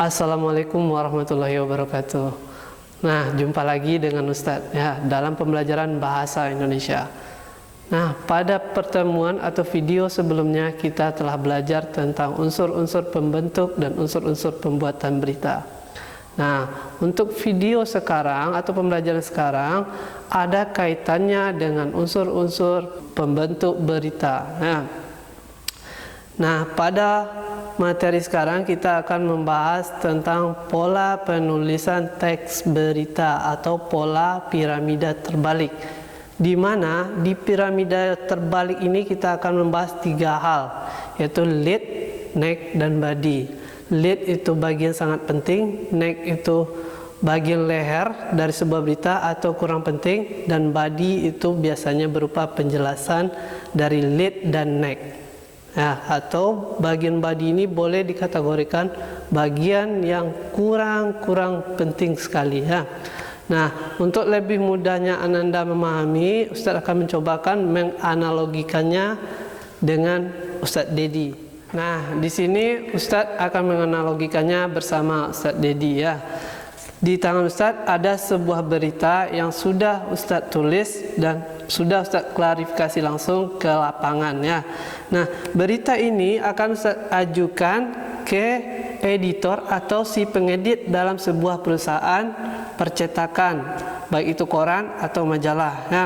Assalamualaikum warahmatullahi wabarakatuh. Nah, jumpa lagi dengan Ustadz ya dalam pembelajaran bahasa Indonesia. Nah, pada pertemuan atau video sebelumnya kita telah belajar tentang unsur-unsur pembentuk dan unsur-unsur pembuatan berita. Nah, untuk video sekarang atau pembelajaran sekarang ada kaitannya dengan unsur-unsur pembentuk berita. Nah, pada materi sekarang kita akan membahas tentang pola penulisan teks berita atau pola piramida terbalik. Di mana di piramida terbalik ini kita akan membahas 3 hal, yaitu lead, neck, dan body. Lead itu bagian sangat penting, neck itu bagian leher dari sebuah berita atau kurang penting, dan body itu biasanya berupa penjelasan dari lead dan neck. Nah, atau bagian body ini boleh dikategorikan bagian yang kurang penting sekali ya. Nah, untuk lebih mudahnya Ananda memahami, Ustadz akan mencobakan menganalogikannya dengan Ustadz Dedi. Nah, di sini Ustadz akan menganalogikannya bersama Ustadz Dedi ya. Di tangan Ustadz ada sebuah berita yang sudah Ustadz tulis dan sudah Ustadz klarifikasi langsung ke lapangan ya. Nah, berita ini akan Ustadz ajukan ke editor atau si pengedit dalam sebuah perusahaan percetakan, baik itu koran atau majalah ya.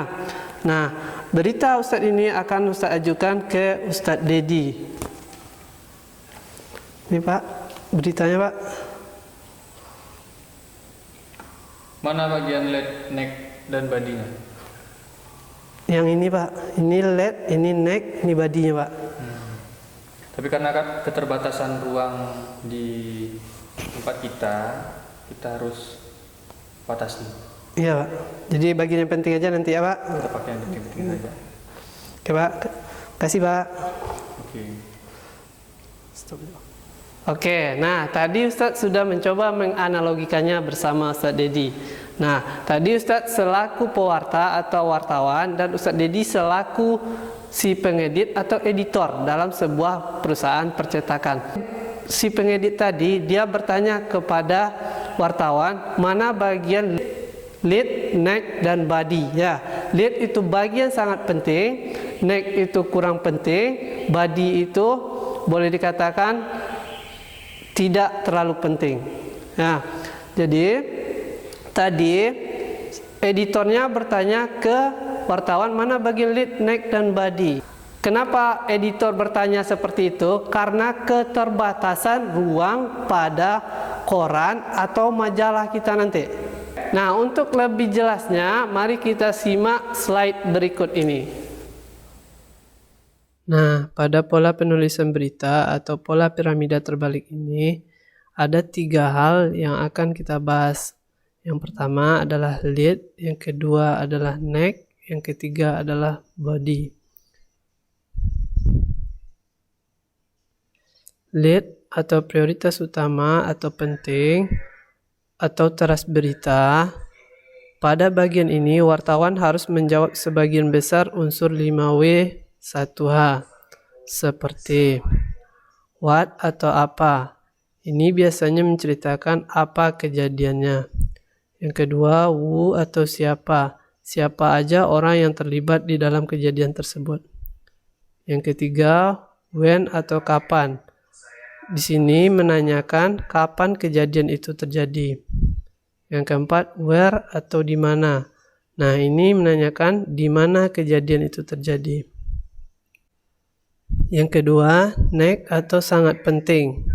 Nah, berita Ustadz ini akan Ustadz ajukan ke Ustadz Dedi. Ini Pak, beritanya Pak. Mana bagian lead, neck, dan badinya? Yang ini Pak, ini lead, ini neck, ini badinya Pak. Tapi karena keterbatasan ruang di tempat kita harus batasi. Iya Pak, jadi bagian yang penting aja nanti ya Pak. Kita pakai yang penting-penting aja. Oke Pak, kasih Pak. Oke. Stop. Oke, nah tadi Ustadz sudah mencoba menganalogikannya bersama Ustadz Dedi. Nah, tadi Ustadz selaku pewarta atau wartawan dan Ustadz Dedi selaku si pengedit atau editor dalam sebuah perusahaan percetakan. Si pengedit tadi dia bertanya kepada wartawan mana bagian lead, neck, dan body ya. Lead itu bagian sangat penting, neck itu kurang penting, body itu boleh dikatakan tidak terlalu penting. Nah, jadi tadi editornya bertanya ke wartawan mana bagian lead, neck, dan body. Kenapa editor bertanya seperti itu? Karena keterbatasan ruang pada koran atau majalah kita nanti. Nah, untuk lebih jelasnya, mari kita simak slide berikut ini. Nah, pada pola penulisan berita atau pola piramida terbalik ini, ada 3 hal yang akan kita bahas. Yang pertama adalah lead, yang kedua adalah neck, yang ketiga adalah body. Lead atau prioritas utama atau penting atau teras berita. Pada bagian ini wartawan harus menjawab sebagian besar unsur 5W 1H seperti what atau apa. Ini biasanya menceritakan apa kejadiannya. Yang kedua, who atau siapa. Siapa aja orang yang terlibat di dalam kejadian tersebut. Yang ketiga, when atau kapan. Di sini menanyakan kapan kejadian itu terjadi. Yang keempat, where atau di mana. Nah, ini menanyakan di mana kejadian itu terjadi. Yang kedua, neck atau sangat penting.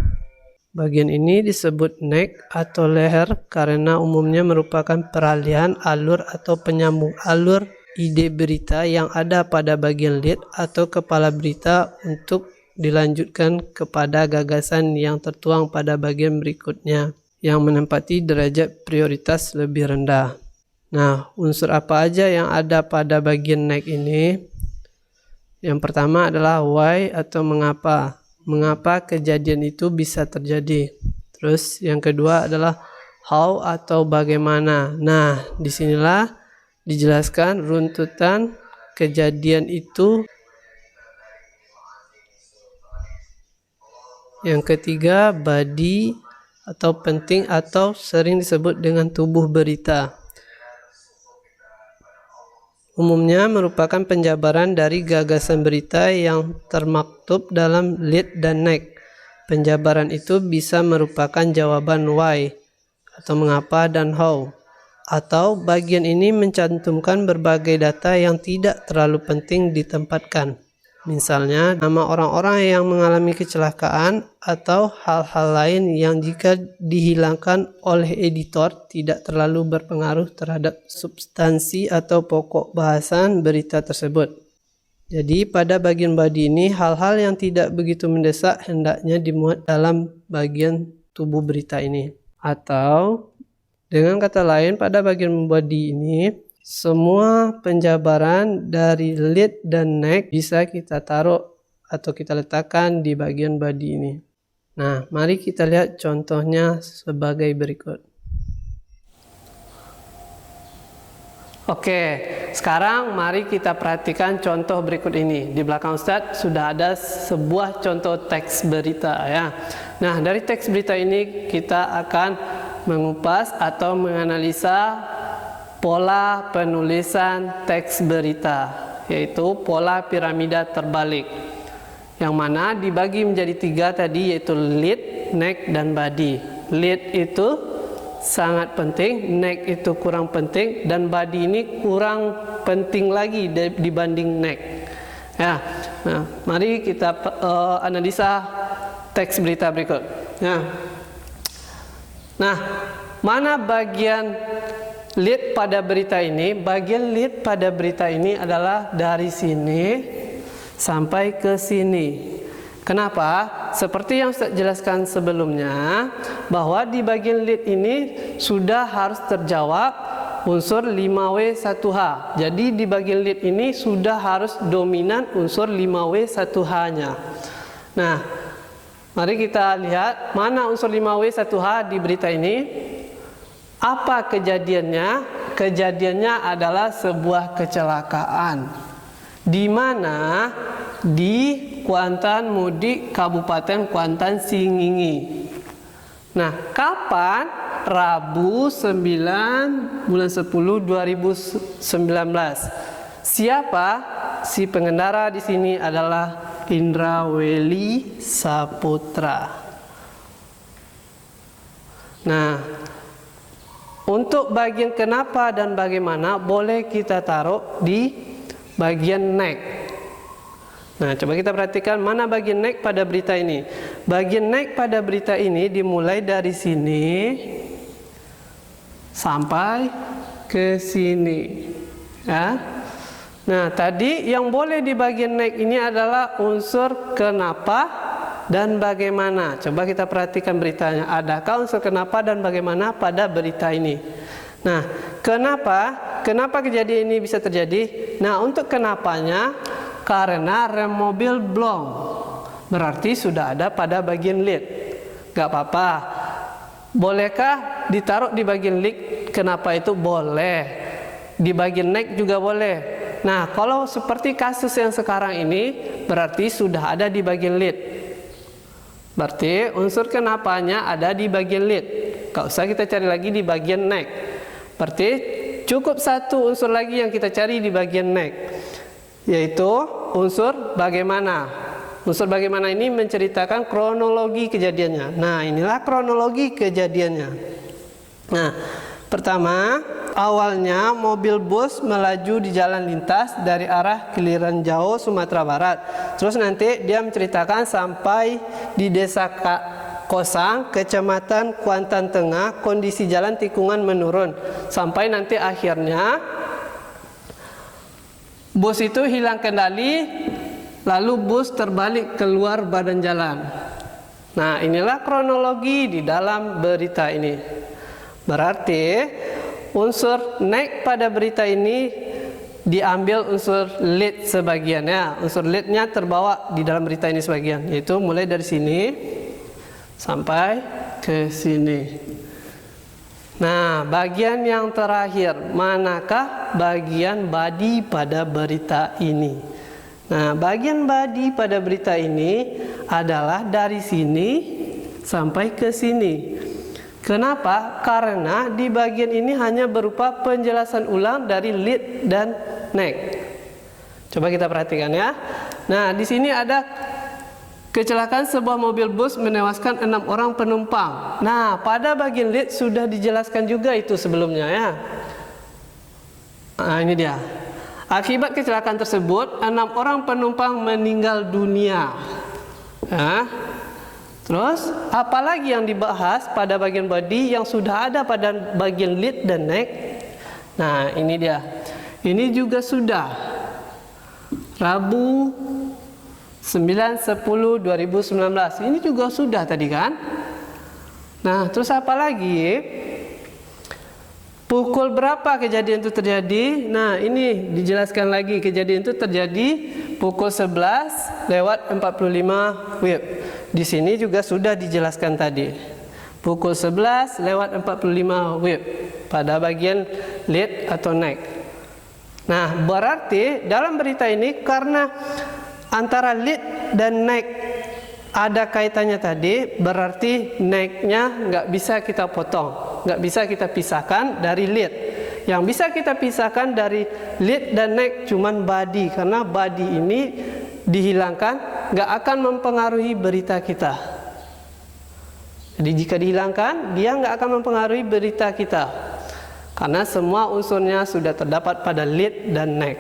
Bagian ini disebut neck atau leher karena umumnya merupakan peralihan alur atau penyambung alur ide berita yang ada pada bagian lead atau kepala berita untuk dilanjutkan kepada gagasan yang tertuang pada bagian berikutnya yang menempati derajat prioritas lebih rendah. Nah, unsur apa aja yang ada pada bagian neck ini? Yang pertama adalah why atau mengapa. Mengapa kejadian itu bisa terjadi. Terus yang kedua adalah how atau bagaimana. Nah, disinilah dijelaskan runtutan kejadian itu. Yang ketiga body atau penting atau sering disebut dengan tubuh berita. Umumnya merupakan penjabaran dari gagasan berita yang termaktub dalam lead dan neck. Penjabaran itu bisa merupakan jawaban why atau mengapa dan how. Atau bagian ini mencantumkan berbagai data yang tidak terlalu penting ditempatkan. Misalnya, nama orang-orang yang mengalami kecelakaan atau hal-hal lain yang jika dihilangkan oleh editor tidak terlalu berpengaruh terhadap substansi atau pokok bahasan berita tersebut. Jadi pada bagian body ini hal-hal yang tidak begitu mendesak hendaknya dimuat dalam bagian tubuh berita ini. Atau dengan kata lain, pada bagian body ini, semua penjabaran dari lead dan neck bisa kita taruh atau kita letakkan di bagian body ini. Nah, mari kita lihat contohnya sebagai berikut. Oke, sekarang mari kita perhatikan contoh berikut ini. Di belakang Ustadz sudah ada sebuah contoh teks berita ya. Nah, dari teks berita ini kita akan mengupas atau menganalisa pola penulisan teks berita, yaitu pola piramida terbalik, yang mana dibagi menjadi 3 tadi, yaitu lead, neck, dan body. Lead itu sangat penting, neck itu kurang penting, dan body ini kurang penting lagi dibanding neck. Ya, nah, mari kita analisa teks berita berikut. Ya. Nah, mana bagian lead pada berita ini? Bagian lead pada berita ini adalah dari sini sampai ke sini. Kenapa? Seperti yang saya jelaskan sebelumnya, bahwa di bagian lead ini sudah harus terjawab unsur 5W1H. Jadi di bagian lead ini sudah harus dominan unsur 5W1H-nya. Nah, mari kita lihat mana unsur 5W1H di berita ini. Apa kejadiannya? Kejadiannya adalah sebuah kecelakaan, di mana di Kuantan Mudik, Kabupaten Kuantan, Singingi. Nah, kapan? Rabu 9 bulan 10 2019. Siapa? Si pengendara di sini adalah Indra Weli Saputra. Nah, untuk bagian kenapa dan bagaimana boleh kita taruh di bagian neck. Nah, coba kita perhatikan mana bagian neck pada berita ini. Bagian neck pada berita ini dimulai dari sini sampai ke sini. Ya. Nah, tadi yang boleh di bagian neck ini adalah unsur kenapa dan bagaimana. Coba kita perhatikan beritanya. Adakah unsur kenapa dan bagaimana pada berita ini? Nah, kenapa? Kenapa kejadian ini bisa terjadi? Nah, untuk kenapanya, karena rem mobil blong. Berarti sudah ada pada bagian lead. Gak apa-apa. Bolehkah ditaruh di bagian lead? Kenapa itu? Boleh. Di bagian neck juga boleh. Nah, kalau seperti kasus yang sekarang ini, berarti sudah ada di bagian lead. Berarti unsur kenapanya ada di bagian lead. Gak usah kita cari lagi di bagian neck. Berarti cukup satu unsur lagi yang kita cari di bagian neck, yaitu unsur bagaimana. Unsur bagaimana ini menceritakan kronologi kejadiannya. Nah, inilah kronologi kejadiannya. Nah, pertama, awalnya mobil bus melaju di jalan lintas dari arah Kiliran Jauh, Sumatera Barat. Terus nanti dia menceritakan sampai di desa Kosang, Kecamatan Kuantan Tengah, kondisi jalan tikungan menurun. Sampai nanti akhirnya bus itu hilang kendali, lalu bus terbalik keluar badan jalan. Nah, inilah kronologi di dalam berita ini. Berarti unsur neck pada berita ini diambil unsur lead sebagian ya. Unsur leadnya terbawa di dalam berita ini sebagian, yaitu mulai dari sini sampai ke sini. Nah, bagian yang terakhir, manakah bagian body pada berita ini? Nah, bagian body pada berita ini adalah dari sini sampai ke sini. Kenapa? Karena di bagian ini hanya berupa penjelasan ulang dari lead dan neck. Coba kita perhatikan ya. Nah, di sini ada kecelakaan sebuah mobil bus menewaskan 6 orang penumpang. Nah, pada bagian lead sudah dijelaskan juga itu sebelumnya ya. Nah, ini dia. Akibat kecelakaan tersebut, 6 orang penumpang meninggal dunia. Nah, terus, apalagi yang dibahas pada bagian body yang sudah ada pada bagian lead dan neck? Nah, ini dia. Ini juga sudah. Rabu 9/10/2019. Ini juga sudah tadi kan? Nah, terus apa lagi? Pukul berapa kejadian itu terjadi? Nah, ini dijelaskan lagi. Kejadian itu terjadi pukul 11:45 WIB. Di sini juga sudah dijelaskan tadi. Pukul 11:45 WIB pada bagian lead atau neck. Nah, berarti dalam berita ini karena antara lead dan neck ada kaitannya tadi, berarti neck-nya nggak bisa kita potong, nggak bisa kita pisahkan dari lead. Yang bisa kita pisahkan dari lead dan neck cuman body, karena body ini dihilangkan nggak akan mempengaruhi berita kita. Jadi jika dihilangkan, dia nggak akan mempengaruhi berita kita, karena semua unsurnya sudah terdapat pada lead dan neck.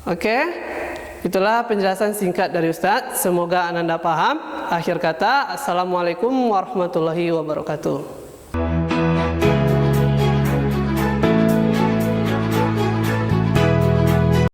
Oke? Itulah penjelasan singkat dari Ustadz. Semoga Anda paham. Akhir kata, Assalamualaikum warahmatullahi wabarakatuh.